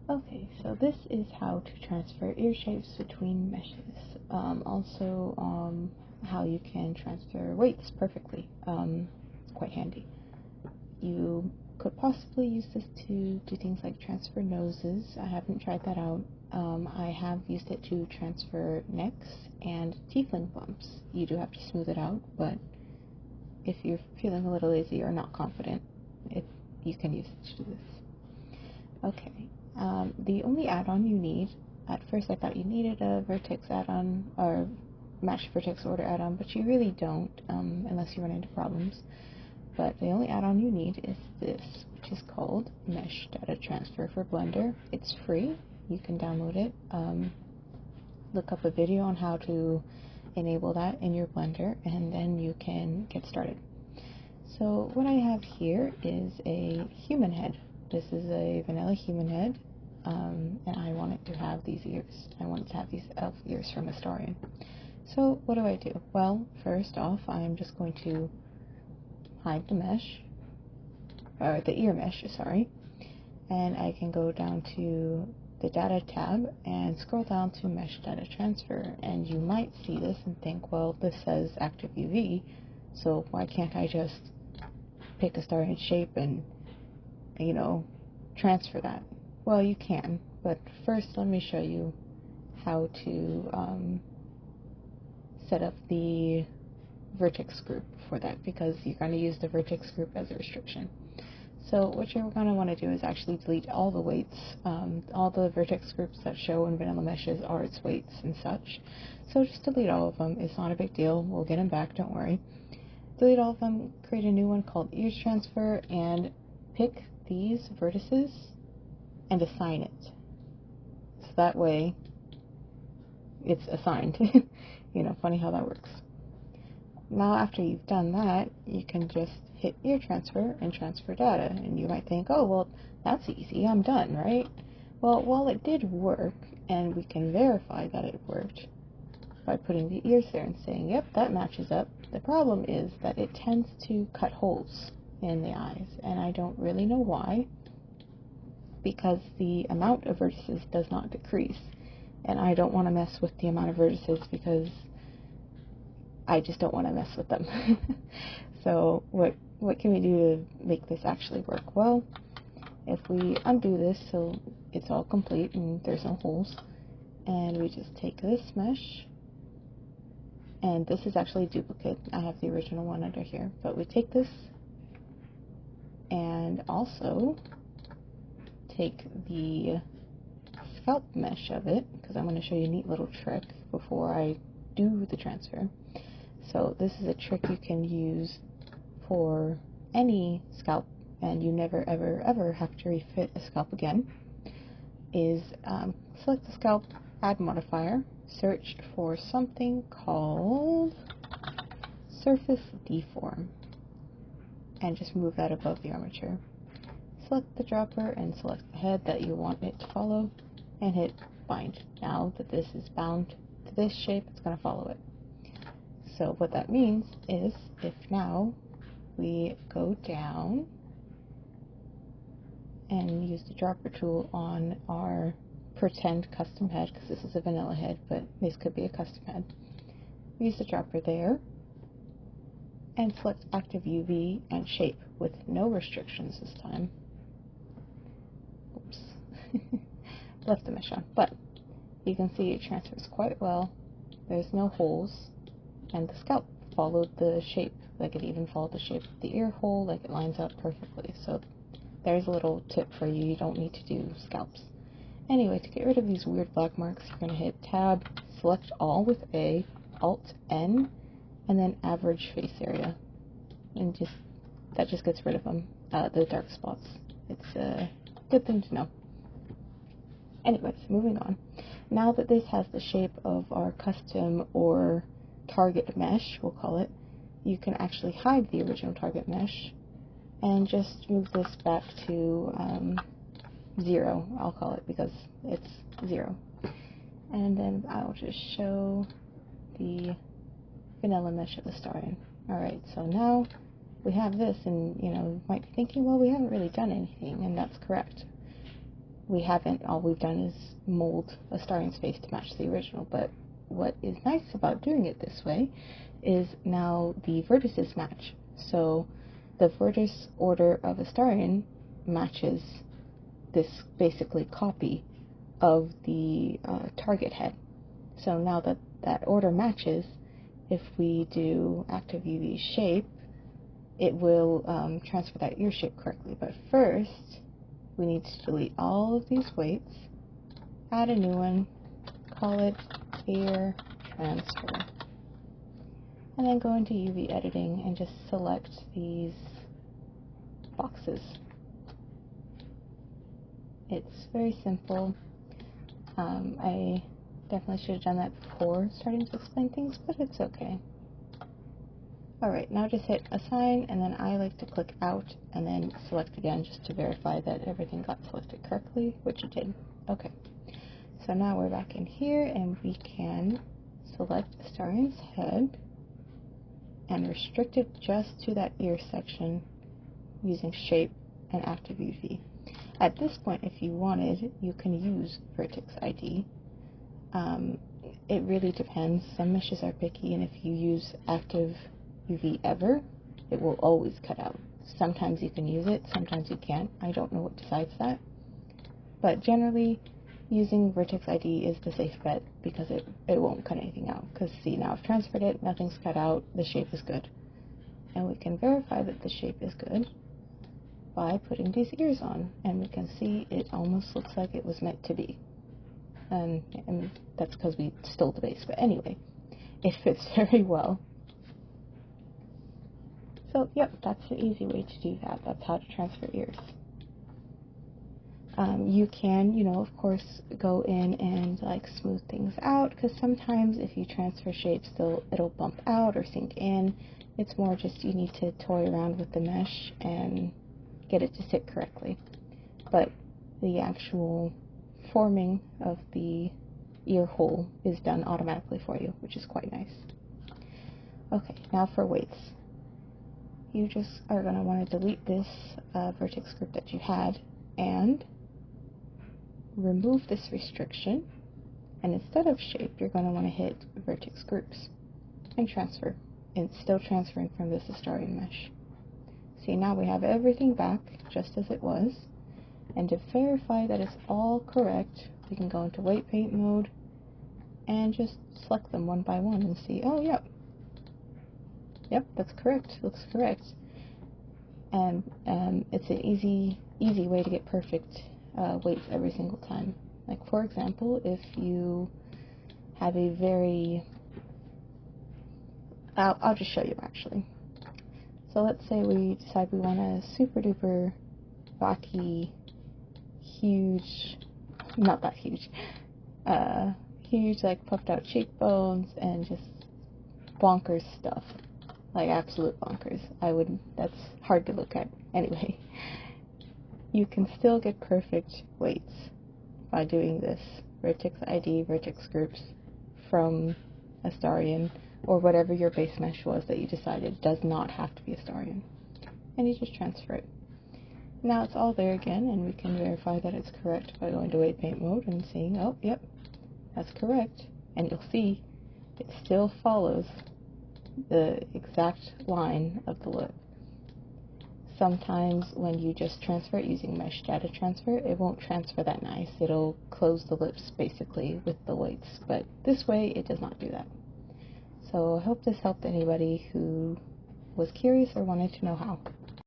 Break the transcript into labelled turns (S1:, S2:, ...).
S1: Okay, so this is how to transfer ear shapes between meshes. How you can transfer weights perfectly. It's quite handy. You could possibly use this to do things like transfer noses. I haven't tried that out. I have used it to transfer necks and tiefling bumps. You do have to smooth it out, but if you're feeling a little lazy or not confident, you can use it to do this. Okay, the only add-on you need, at first I thought you needed a vertex add-on or match vertex order add-on, but you really don't unless you run into problems. But the only add-on you need is this, which is called Mesh Data Transfer for Blender. It's free. You can download it. Look up a video on how to enable that in your Blender, and then you can get started. So what I have here is a human head. This is a vanilla human head, and I want it to have these ears. I want it to have these elf ears from Astarion. So what do? Well, first off, I'm just going to hide the mesh, or the ear mesh, sorry, and I can go down to the data tab and scroll down to mesh data transfer, and you might see this and think, well, this says active UV, so why can't I just pick a Astarion shape and, you know, transfer that? Well, you can, but first let me show you how to set up the vertex group for that, because you're going to use the vertex group as a restriction. So what you're going to want to do is actually delete all the weights. All the vertex groups that show in vanilla meshes are its weights and such. So just delete all of them. It's not a big deal. We'll get them back, don't worry. Delete all of them, create a new one called ears transfer, and pick these vertices and assign it. So that way it's assigned. You know, funny how that works. Now after you've done that, you can just hit ear transfer and transfer data, and you might think, oh, well, that's easy, I'm done, right? Well, while it did work, and we can verify that it worked by putting the ears there and saying, yep, that matches up, the problem is that it tends to cut holes in the eyes, and I don't really know why, because the amount of vertices does not decrease, and I don't want to mess with the amount of vertices because I just don't want to mess with them. So what can we do to make this actually work? Well, if we undo this so it's all complete and there's no holes, and we just take this mesh, and this is actually a duplicate. I have the original one under here, but we take this and also take the scalp mesh of it, because I'm going to show you a neat little trick before I do the transfer. So this is a trick you can use for any scalp, and you never ever ever have to refit a scalp again, is select the scalp, add modifier, search for something called surface deform, and just move that above the armature. Select the dropper and select the head that you want it to follow, and hit bind. Now that this is bound to this shape, it's going to follow it. So what that means is, if now we go down and use the dropper tool on our pretend custom head, because this is a vanilla head, but this could be a custom head, we use the dropper there and select active UV and shape with no restrictions this time. Oops. Left the mesh on, but you can see it transfers quite well. There's no holes, and the scalp followed the shape, like it even followed the shape of the ear hole, like it lines up perfectly. So there's a little tip for you, you don't need to do scalps. Anyway, to get rid of these weird black marks, you're going to hit tab, select all with A, alt N, and then average face area, and that just gets rid of them, the dark spots. It's a good thing to know. Anyways, moving on. Now that this has the shape of our custom or target mesh, we'll call it, you can actually hide the original target mesh and just move this back to 0, I'll call it, because it's 0. And then I'll just show the vanilla mesh of the Astarion. Alright, so now we have this, and you know, you might be thinking, well, we haven't really done anything, and that's correct. we haven't, all we've done is mold a Starian's face to match the original, but what is nice about doing it this way is now the vertices match. So the vertex order of a Starian matches this basically copy of the target head. So now that that order matches, if we do active UV shape, it will transfer that ear shape correctly. But first, we need to delete all of these weights, add a new one, call it ear transfer, and then go into UV editing and just select these boxes. It's very simple. I definitely should have done that before starting to explain things, but it's okay. Alright, now just hit assign, and then I like to click out and then select again just to verify that everything got selected correctly, which it did. Okay, so now we're back in here and we can select Starian's head and restrict it just to that ear section using shape and active UV. At this point, if you wanted, you can use vertex ID. It really depends. Some meshes are picky, and if you use active UV ever, it will always cut out. Sometimes you can use it, sometimes you can't. I don't know what decides that. But generally, using vertex ID is the safe bet because it won't cut anything out. Because see, now I've transferred it, nothing's cut out, the shape is good. And we can verify that the shape is good by putting these ears on, and we can see it almost looks like it was meant to be. And that's because we stole the base, but anyway, it fits very well. So, yep, that's the easy way to do that. That's how to transfer ears. You can, of course, go in and like smooth things out, because sometimes if you transfer shapes, it'll bump out or sink in. It's more just you need to toy around with the mesh and get it to sit correctly. But the actual forming of the ear hole is done automatically for you, which is quite nice. Okay, now for weights. You just are going to want to delete this vertex group that you had and remove this restriction, and instead of shape you're going to want to hit vertex groups and transfer. It's still transferring from this Starian mesh. See, now we have everything back just as it was, and to verify that it's all correct, we can go into weight paint mode and just select them one by one and see, oh yep, that's correct, looks correct. And it's an easy way to get perfect weights every single time. Like for example, if you have a very, I'll just show you actually. So let's say we decide we want a super duper wacky, huge, not that huge, huge like puffed out cheekbones and just bonkers stuff. Like absolute bonkers. That's hard to look at. Anyway, you can still get perfect weights by doing this vertex ID, vertex groups from a Starian, or whatever your base mesh was that you decided does not have to be a Starian. And you just transfer it. Now it's all there again, and we can verify that it's correct by going to weight paint mode and seeing, oh, yep, that's correct. And you'll see it still follows the exact line of the lip. Sometimes when you just transfer it using mesh data transfer, it won't transfer that nice. It'll close the lips basically with the weights, but this way it does not do that. So I hope this helped anybody who was curious or wanted to know how.